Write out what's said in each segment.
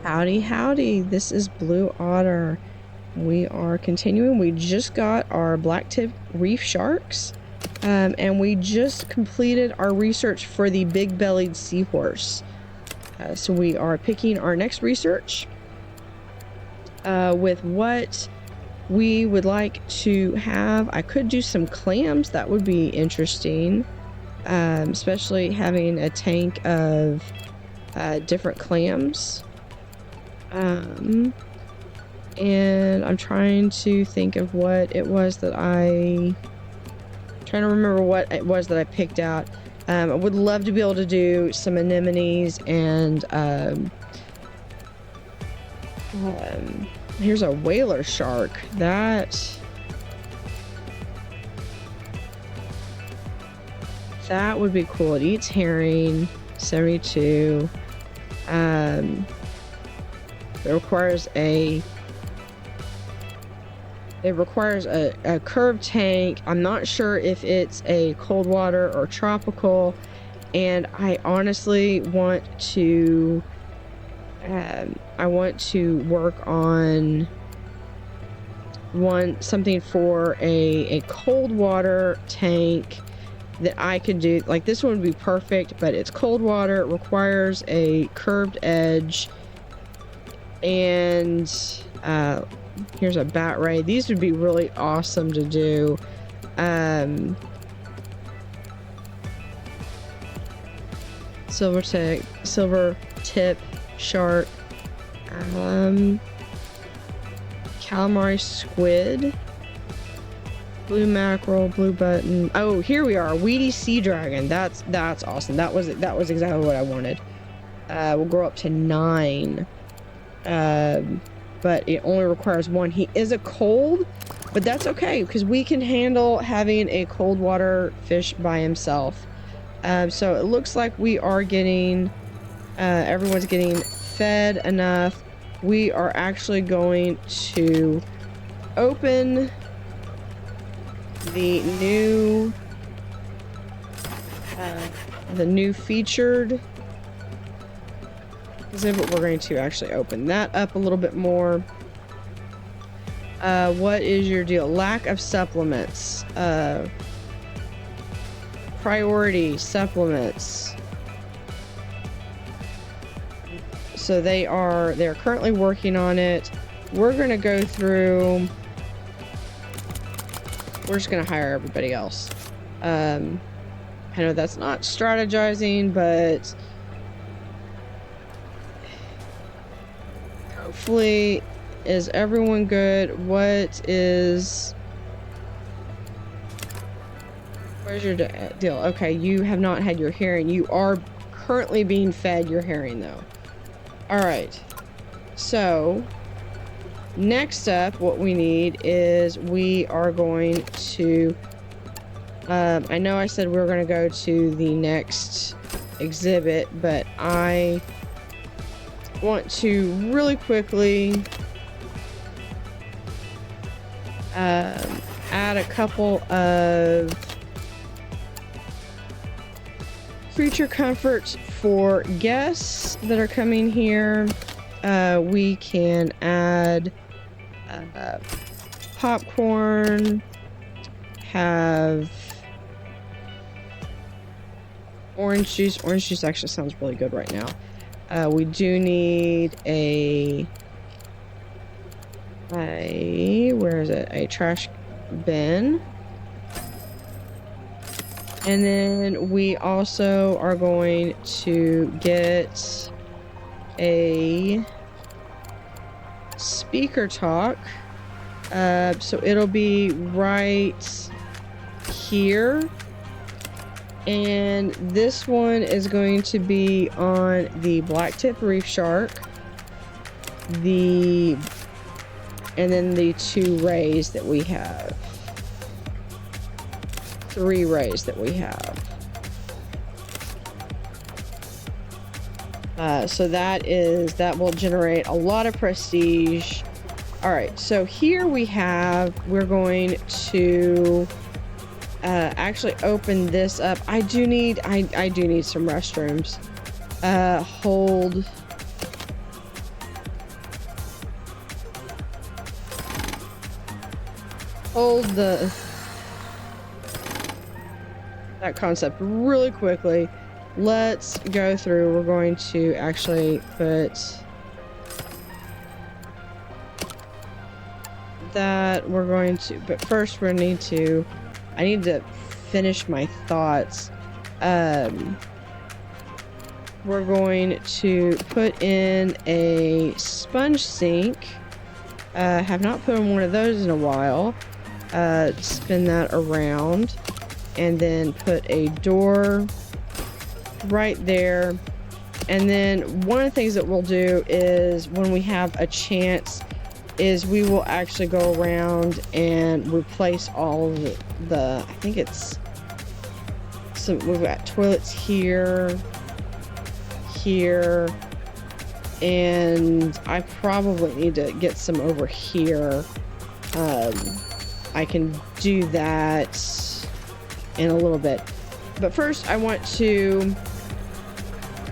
Howdy howdy, this is Blue Otter. We are continuing. We just got our black-tip reef sharks, and we just completed our research for the big-bellied seahorse. So we are picking our next research with what we would like to have. I could do some clams, that would be interesting, especially having a tank of different clams. And I'm trying to think of what it was that trying to remember what it was that I picked out. I would love to be able to do some anemones and here's a whaler shark. That would be cool. It eats herring. 72. It requires a curved tank. I'm not sure if it's a cold water or tropical, and I honestly want to work on something for a cold water tank that I could do. Like, this one would be perfect, but it's cold water, it requires a curved edge, and here's a bat ray. These would be really awesome to do. Silver tip shark, calamari squid, blue mackerel, blue button. Oh, here we are, weedy sea dragon. That's awesome. That was exactly what I wanted. We'll grow up to 9. But it only requires 1. He is a cold, but that's okay because we can handle having a cold water fish by himself. So it looks like we are getting, everyone's getting fed enough. We are actually going to open the new featured exhibit. We're going to actually open that up a little bit more. What is your deal? Lack of supplements. Priority supplements. So they're currently working on it. We're gonna go through. We're just gonna hire everybody else. I know that's not strategizing, but hopefully, is everyone good? Where's your deal? Okay, you have not had your herring. You are currently being fed your herring, though. Alright. So, next up, what we need is we are going to... I know I said we were going to go to the next exhibit, but I want to really quickly add a couple of creature comforts for guests that are coming here. We can add popcorn, have orange juice. Orange juice actually sounds really good right now. We do need where is it? A trash bin. And then we also are going to get a speaker talk. So it'll be right here. And this one is going to be on the black-tip reef shark. And then the 2 rays that we have. 3 rays that we have. So that will generate a lot of prestige. Alright, so here we're going to actually open this up. I do need some restrooms. Hold hold that concept really quickly. Let's go through. We're going to actually put that. We're going to, but first I need to finish my thoughts. We're going to put in a sponge sink. Have not put in one of those in a while. Spin that around and then put a door right there. And then one of the things that we'll do is when we have a chance is we will actually go around and replace all of the I think it's some, we've got toilets here, and I probably need to get some over here. I can do that in a little bit, but first I want to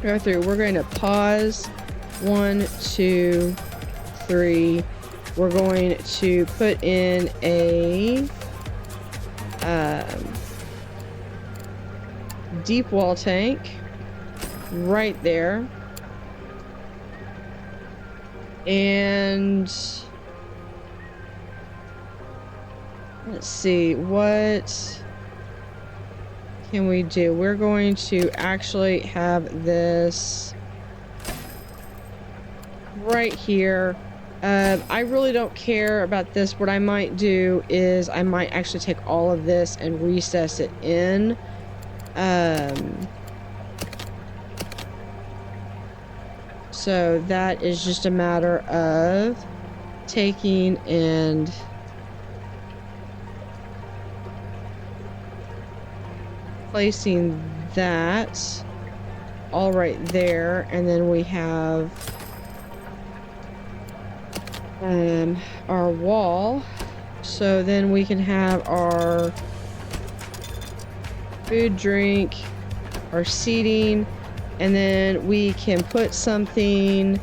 go through. We're going to pause. 1, 2, 3. We're going to put in a deep wall tank right there. And let's see, what can we do? We're going to actually have this right here. I really don't care about this. What I might do is I might actually take all of this and recess it in. So that is just a matter of taking and placing that all right there, and then we have our wall. So then we can have our food, drink, our seating, and then we can put something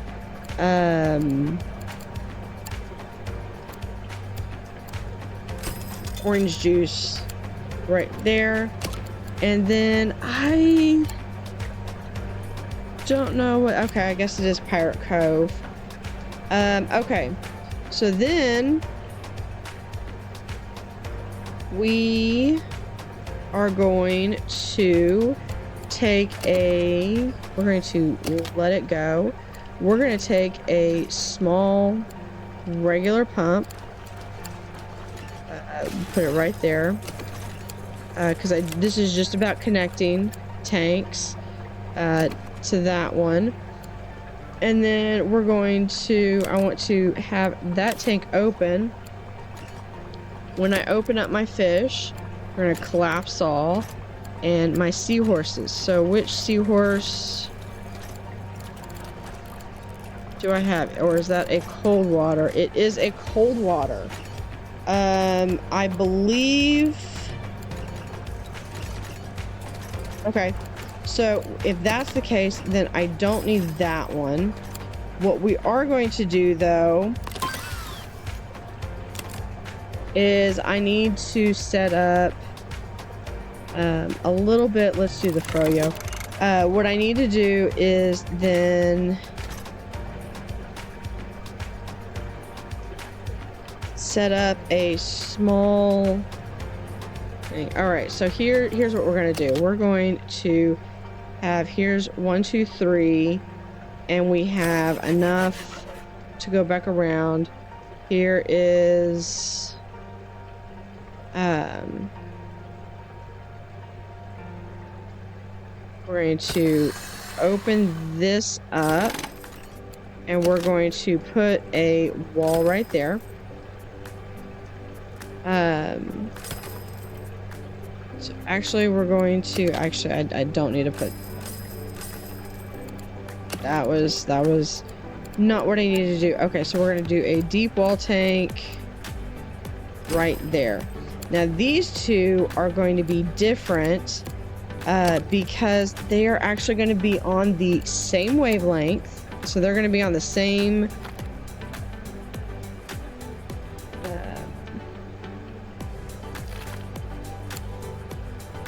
orange juice right there. And then I don't know what, okay, I guess it is Pirate Cove. Okay, so then we are going to take we're going to let it go. We're going to take a small regular pump, put it right there, because this is just about connecting tanks to that one. And then we're going to, I want to have that tank open. When I open up my fish, we're going to collapse all, and my seahorses. So which seahorse do I have? Or is that a cold water? It is a cold water. I believe. Okay. So if that's the case, then I don't need that one. What we are going to do though is I need to set up a little bit. Let's do the froyo. What I need to do is then set up a small thing. All right, so here's what we're going to do. We're going to have, here's 1, 2, 3, and we have enough to go back around. Here is we're going to open this up, and we're going to put a wall right there. So actually we're going to, I don't need to put, that was not what I needed to do. Okay, so we're going to do a deep wall tank right there. Now these two are going to be different because they are actually going to be on the same wavelength. So they're going to be on the same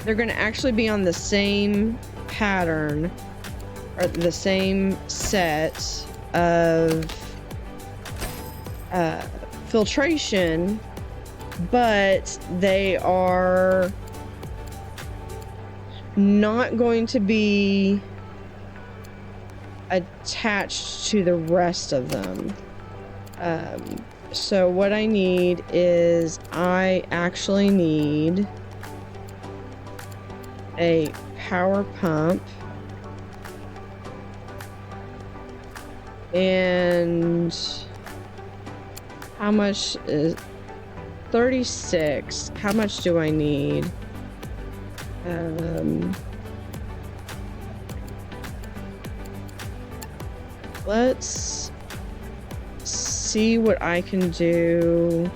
they're going to actually be on the same pattern or the same set of filtration, but they are not going to be attached to the rest of them. So what I need is I actually need a power pump and how much is 36? How much do I need? Let's see what I can do.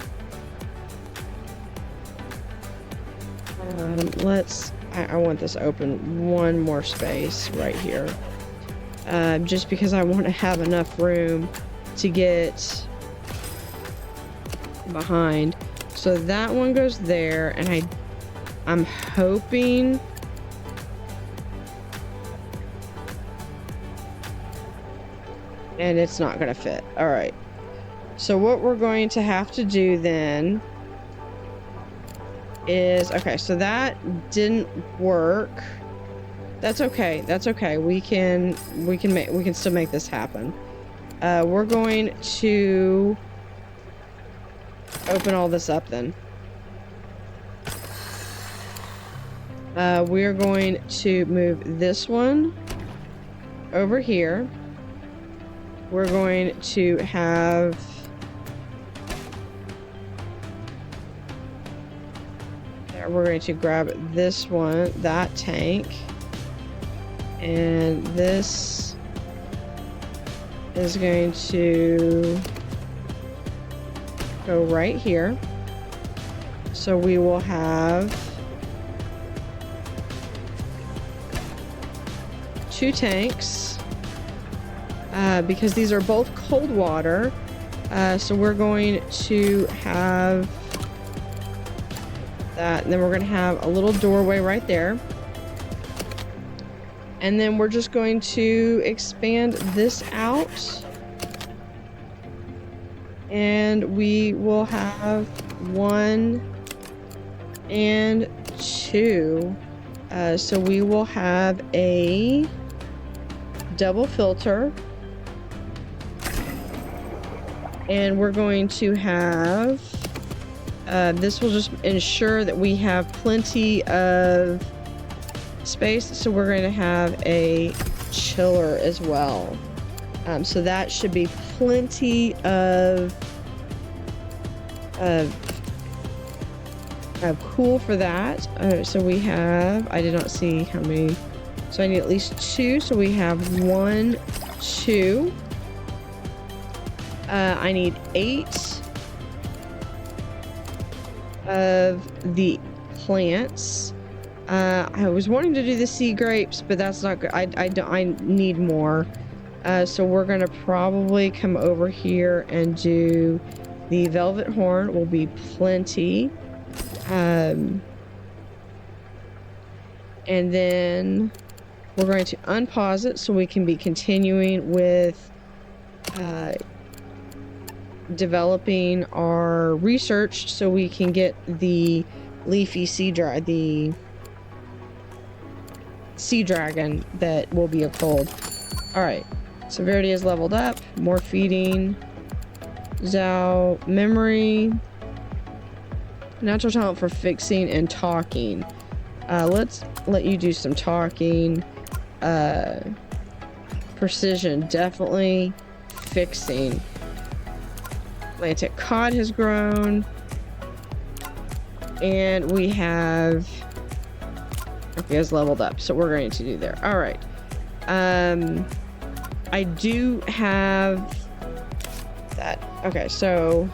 I want this open one more space right here. Just because I want to have enough room to get behind. So that one goes there, and I'm hoping and it's not gonna fit. All right, so what we're going to have to do then is, okay, so that didn't work. That's okay. That's okay. We can still make this happen. We're going to open all this up then. We're going to move this one over here. We're going to have we're going to grab this one, that tank, and this is going to go right here. So we will have 2 tanks because these are both cold water. So we're going to have that, and then we're going to have a little doorway right there. And then we're just going to expand this out. And we will have 1 and 2. So we will have a double filter. And we're going to have, this will just ensure that we have plenty of space. So we're going to have a chiller as well. So that should be plenty of cool for that. So we have, I did not see how many, so I need at least 2. So we have 1, 2. I need 8 of the plants. I was wanting to do the sea grapes, but that's not good. I need more. So we're gonna probably come over here and do the velvet horn. Will be plenty. And then we're going to unpause it so we can be continuing with developing our research so we can get the leafy the sea dragon that will be a cold. All right, severity is leveled up. More feeding. Zhao memory. Natural talent for fixing and talking. Let's let you do some talking. Precision, definitely fixing. Atlantic cod has grown. And we have, okay, has leveled up, so we're going to do there. All right. I do have that. Okay, so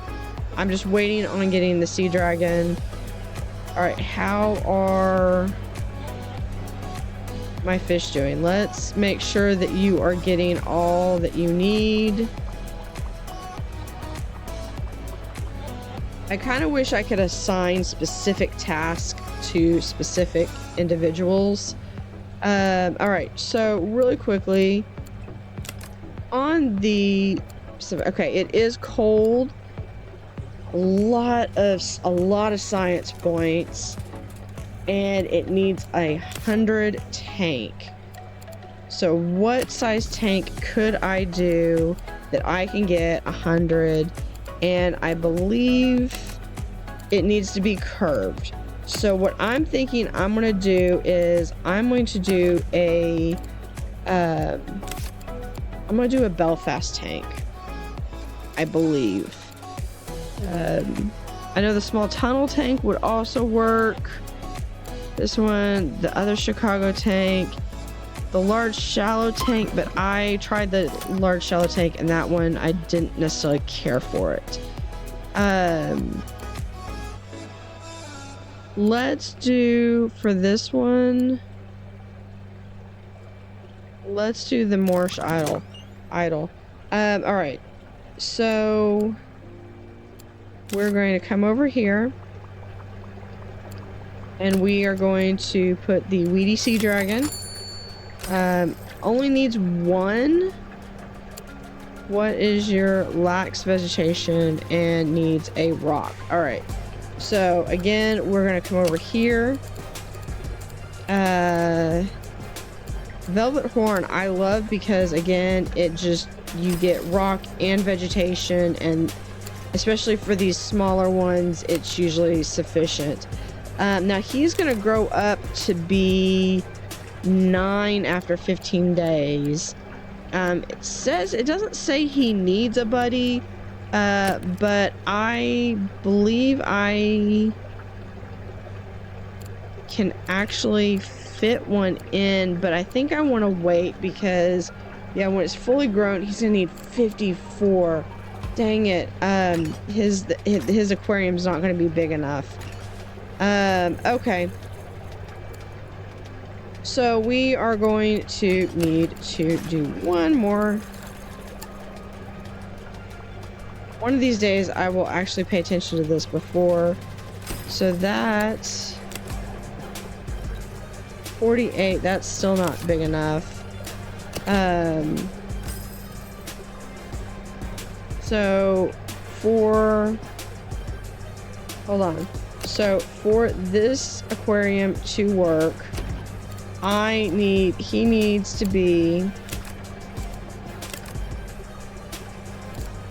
I'm just waiting on getting the sea dragon. All right, how are my fish doing? Let's make sure that you are getting all that you need. I kind of wish I could assign specific tasks to specific individuals. All right, so really quickly on the, okay, it is cold. A lot of science points, and it needs 100 tank. So what size tank could I do that I can get 100? And I believe it needs to be curved. So what I'm thinking I'm gonna do is I'm going to do a Belfast tank, I believe. I know the small tunnel tank would also work. This one, the other Chicago tank, the large shallow tank, but I tried the large shallow tank and that one I didn't necessarily care for it. Let's do, for this one, let's do the Morse idol. All right, so we're going to come over here and we are going to put the weedy sea dragon. Only needs one. What is your lacks vegetation and needs a rock? All right, so again, we're gonna come over here. Velvet horn I love because again, it just, you get rock and vegetation, and especially for these smaller ones, it's usually sufficient. Now he's gonna grow up to be 9 after 15 days. It says, it doesn't say he needs a buddy, but I believe I can actually fit one in, but I think I want to wait because, yeah, when it's fully grown, he's gonna need 54. Dang it. His aquarium's not gonna be big enough. Okay. So we are going to need to do one more. One of these days I will actually pay attention to this before. So that's 48. That's still not big enough. So for, hold on. So for this aquarium to work, he needs to be,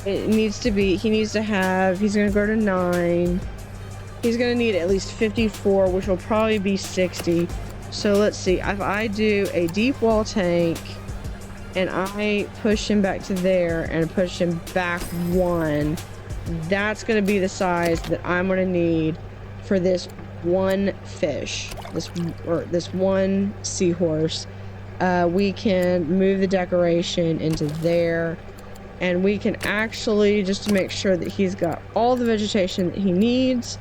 he's gonna go to 9. He's gonna need at least 54, which will probably be 60. So let's see, if I do a deep wall tank and I push him back to there and push him back 1, that's gonna be the size that I'm gonna need for this one fish, this one seahorse. We can move the decoration into there, and we can actually, just to make sure that he's got all the vegetation that he needs,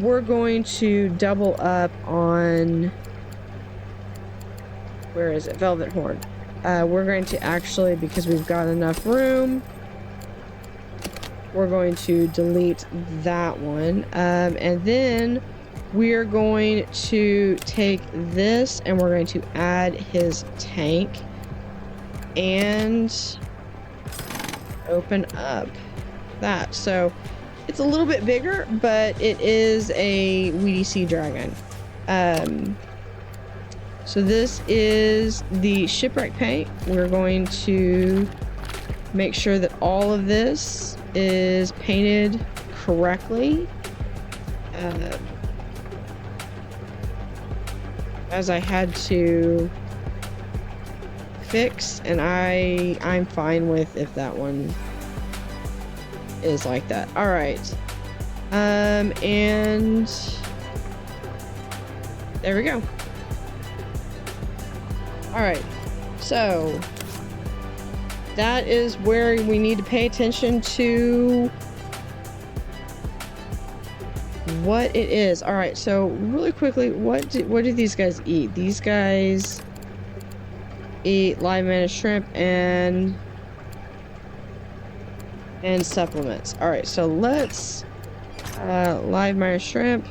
we're going to double up on, where is it, velvet horn. We're going to actually, because we've got enough room, we're going to delete that one, and then we're going to take this and we're going to add his tank and open up that. So it's a little bit bigger, but it is a weedy sea dragon. So this is the shipwreck paint. We're going to make sure that all of this is painted correctly. As I had to fix, and I'm fine with if that one is like that. All right, and there we go. All right, so that is where we need to pay attention to what it is. All right, so really quickly, what do these guys eat? These guys eat live managed shrimp and supplements. All right, so let's live managed shrimp.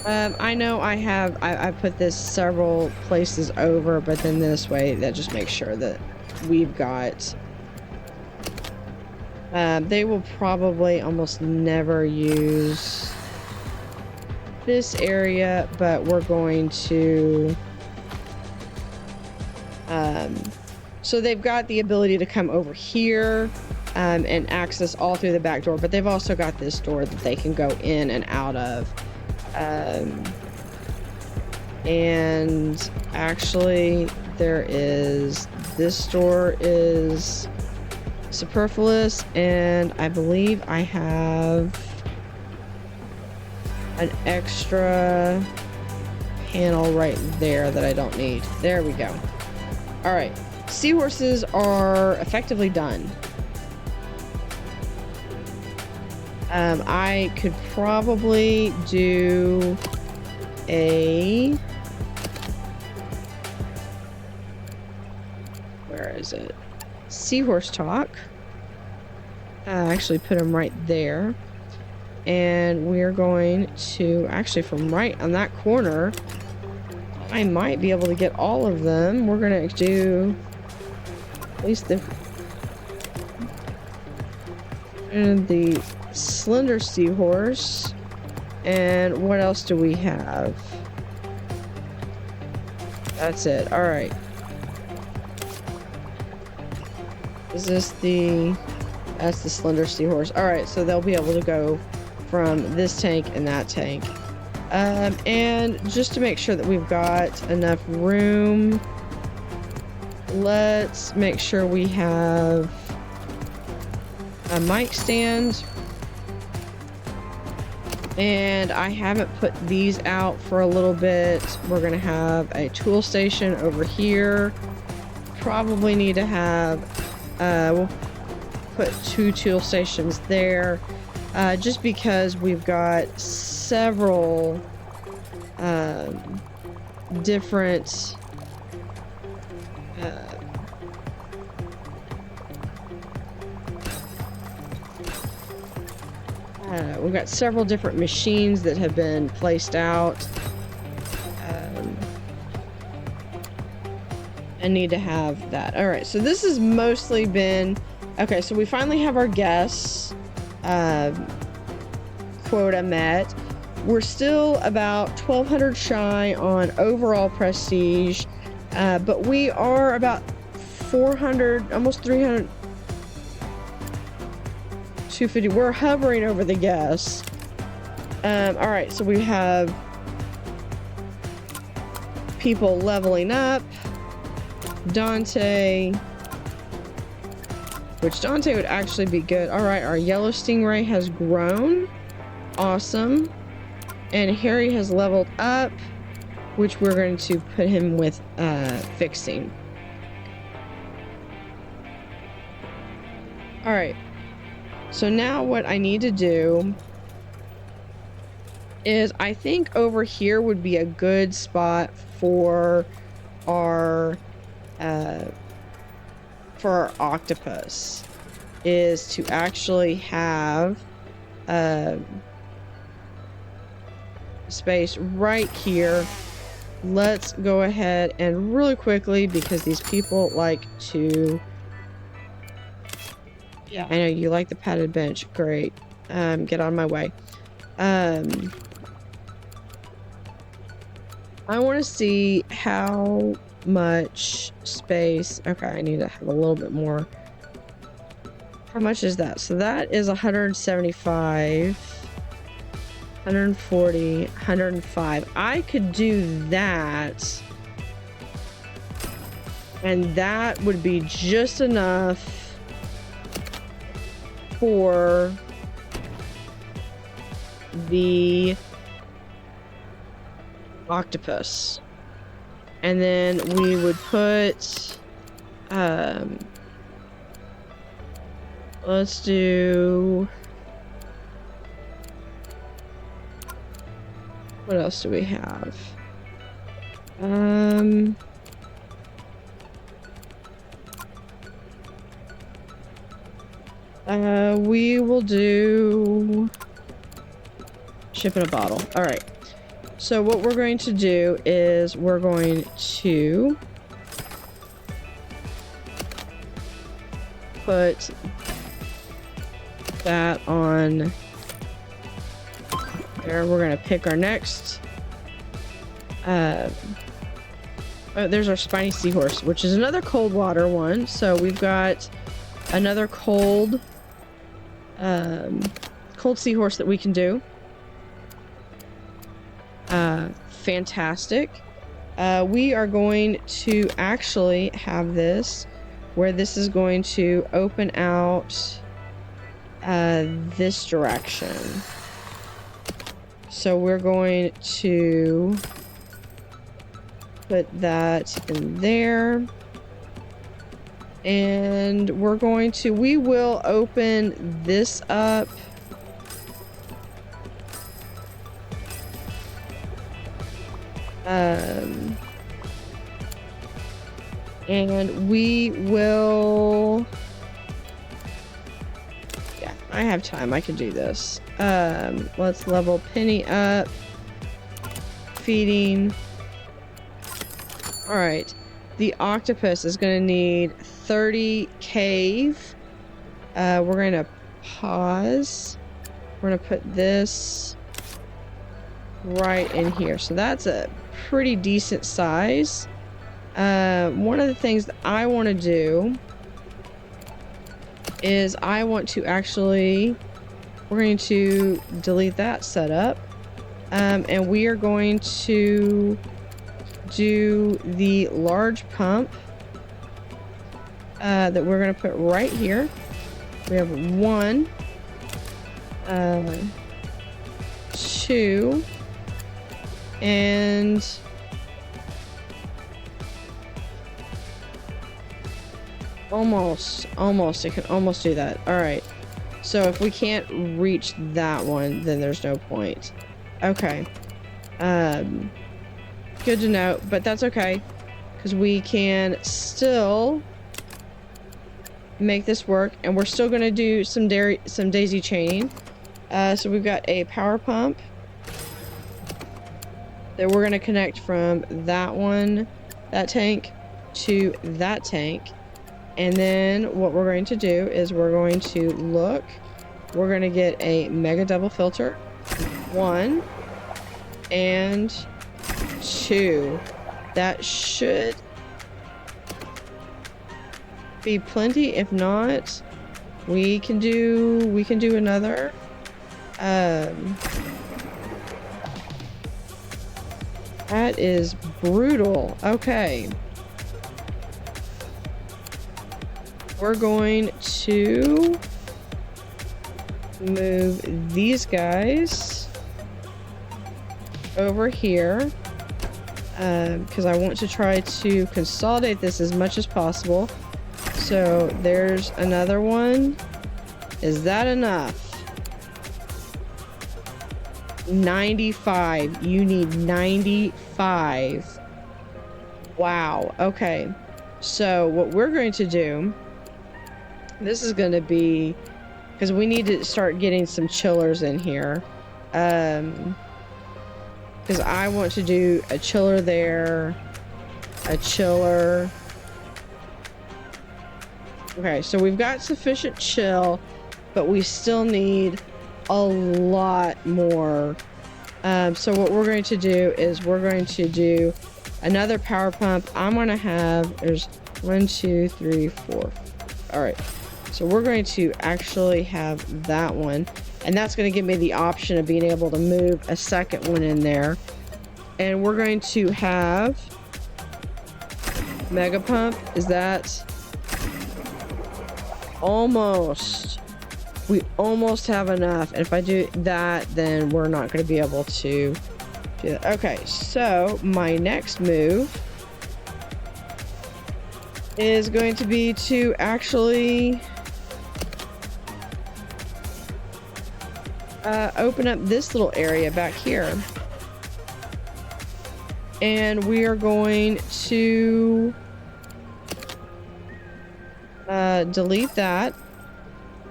I know I put this several places over, but then this way that just makes sure that we've got, they will probably almost never use this area, but we're going to, so they've got the ability to come over here, and access all through the back door, but they've also got this door that they can go in and out of. And actually there is, this door is superfluous, and I believe I have an extra panel right there that I don't need. There we go. All right, seahorses are effectively done. I could probably do a, where is it? Seahorse talk. Actually put them right there. And we're going to, actually from right on that corner, I might be able to get all of them. We're going to do at least the slender seahorse. And what else do we have? That's it. All right. Is this the, that's the slender seahorse. All right, so they'll be able to go from this tank and that tank. And just to make sure that we've got enough room, let's make sure we have a mic stand. And I haven't put these out for a little bit. We're gonna have a tool station over here. Probably need to have, we'll put 2 tool stations there, just because we've got several different we've got several different machines that have been placed out, and need to have that. All right, so this has mostly been, okay, so we finally have our guests quota met. We're still about 1,200 shy on overall prestige, but we are about 400, almost 300, 250. We're hovering over the guests. All right, so we have people leveling up. Dante, which Dante would actually be good. All right, our yellow stingray has grown. Awesome. And Harry has leveled up, which we're going to put him with fixing. All right. So now what I need to do is, I think over here would be a good spot for our octopus, is to actually have space right here. Let's go ahead and really quickly, because these people like to, yeah, I know you like the padded bench. Great. Get on my way. I want to see how much space. Okay, I need to have a little bit more. How much is that? So that is 175, 140, 105. I could do that, and that would be just enough for the octopus. And then we would put, let's do, what else do we have? We will do ship in a bottle. All right. So what we're going to do is we're going to put that on there. We're going to pick our next. Oh, there's our spiny seahorse, which is another cold water one. So we've got another cold seahorse that we can do. Fantastic. We are going to actually have this where this is going to open out this direction. So we're going to put that in there. And we will open this up. And we will, yeah, I have time. I can do this. Let's level Penny up. Feeding. All right. The octopus is going to need 30 cave. We're going to pause. We're going to put this right in here. So that's a pretty decent size. One of the things that I want to do is I want to actually, we're going to delete that setup. And we are going to do the large pump that we're going to put right here. We have 1, 2, and almost. It can almost do that. All right. So if we can't reach that one, then there's no point. Okay. Good to know, but that's okay, because we can still make this work, and we're still going to do some daisy chaining. So we've got a power pump that we're going to connect from that tank to that tank. And then what we're going to do is we're going to get a mega double filter. 1 and 2. That should be plenty. If not, we can do another. That is brutal. Okay. We're going to move these guys over here because I want to try to consolidate this as much as possible. So there's another one. Is that enough? 95. You need 95. Wow. Okay. So what we're going to do, this is going to be, because we need to start getting some chillers in here. Because I want to do a chiller there, a chiller. Okay, so we've got sufficient chill, but we still need a lot more. So what we're going to do is we're going to do another power pump. I'm going to have, there's 1, 2, 3, 4. All right. So we're going to actually have that one. And that's going to give me the option of being able to move a second one in there. And we're going to have mega pump. Is that almost? We almost have enough. And if I do that, then we're not going to be able to do that. Okay, so my next move is going to be to actually open up this little area back here. And we are going to delete that.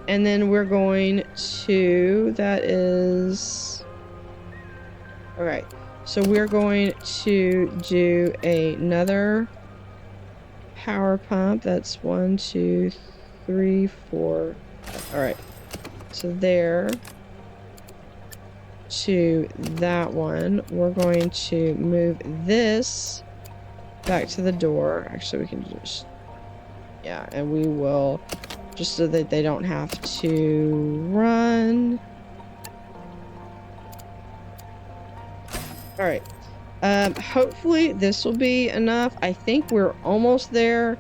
And then we're going to, that is, all right. So we're going to do another power pump. That's 1, 2, 3, 4. All right. So there to that one. We're going to move this back to the door. Actually, we can just, yeah, and we will, just so that they don't have to run. All right. Hopefully this will be enough. I think we're almost there.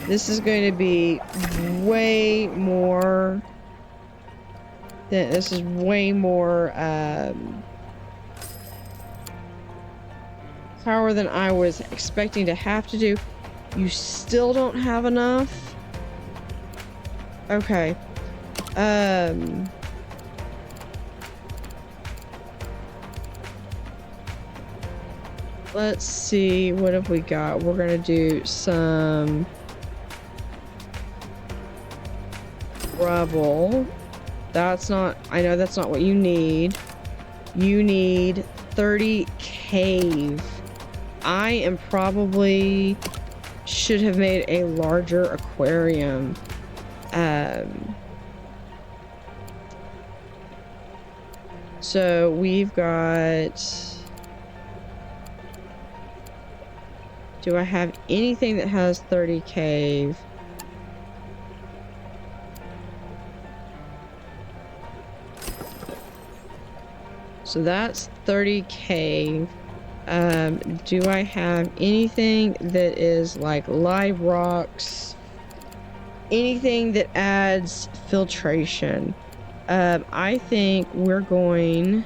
This is going to be way more. This is way more power than I was expecting to have to do. You still don't have enough? Okay. Let's see, what have we got? We're gonna do some rubble. That's not, I know that's not what you need. You need 30 cave. I am probably should have made a larger aquarium. So we've got, do I have anything that has 30 cave? So that's 30 cave. Do I have anything that is like live rocks? Anything that adds filtration? I think we're going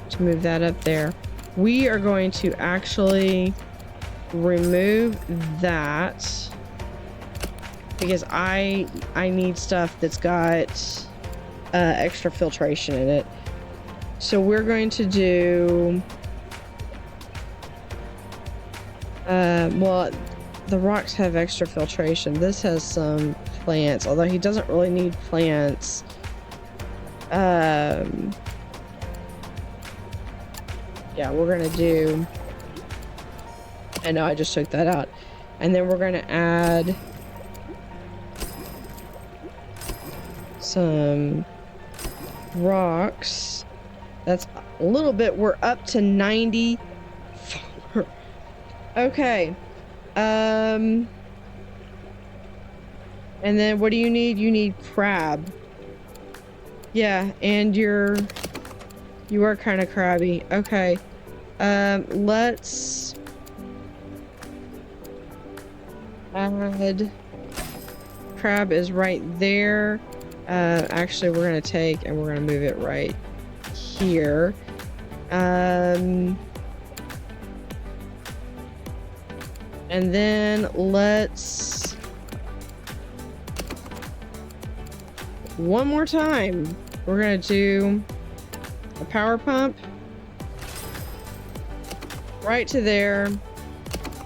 to move that up there. We are going to actually remove that because I need stuff that's got extra filtration in it. So we're going to do well, the rocks have extra filtration. This has some plants, although he doesn't really need plants. Yeah, we're gonna do, I know I just took that out, and then we're gonna add some rocks. That's a little bit, we're up to 90. Okay. And then what do you need? You need crab. Yeah, and you are kind of crabby. Okay. Let's add, crab is right there. Actually we're gonna take and we're gonna move it right here. And then let's, one more time, we're gonna do a power pump right to there,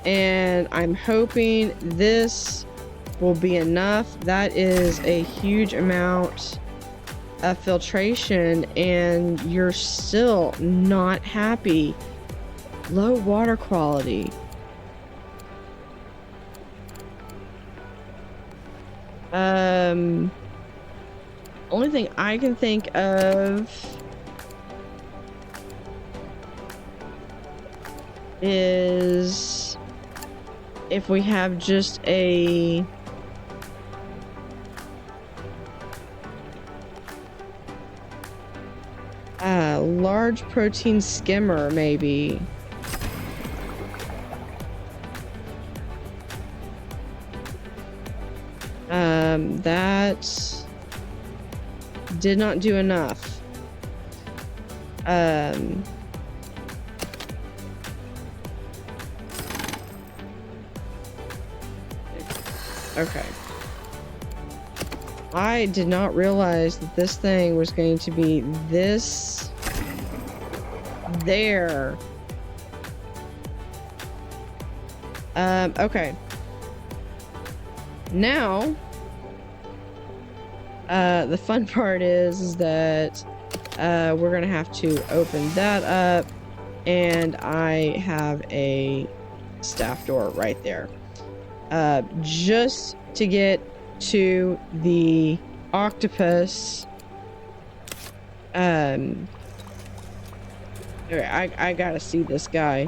and I'm hoping this will be enough. That is a huge amount of filtration, and you're still not happy. Low water quality. Only thing I can think of is if we have just a large protein skimmer, maybe. That did not do enough. Okay. I did not realize that this thing was going to be this there. Okay. Now, the fun part is that We're gonna have to open that up, and I have a staff door right there. Just to get to the octopus. Okay, I gotta see this guy.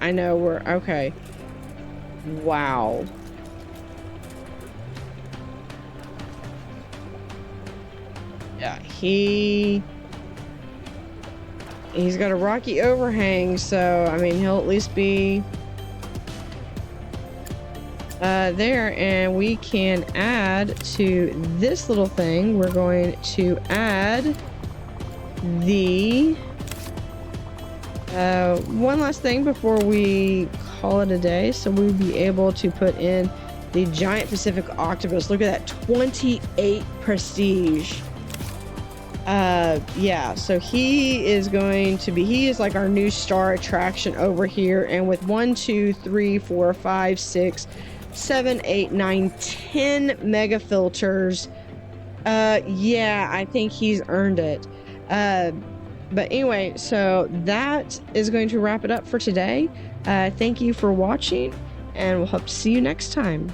I know we're okay. Wow. Yeah, he's got a rocky overhang, so I mean he'll at least be there, and we can add to this little thing. We're going to add the one last thing before we call it a day. So we'll be able to put in the giant Pacific octopus. Look at that, 28 prestige. Yeah, so he is like our new star attraction over here. And with 1, 2, 3, 4, 5, 6, 7, 8, 9, 10 mega filters. Yeah, I think he's earned it. But anyway, so that is going to wrap it up for today. Thank you for watching, and we'll hope to see you next time.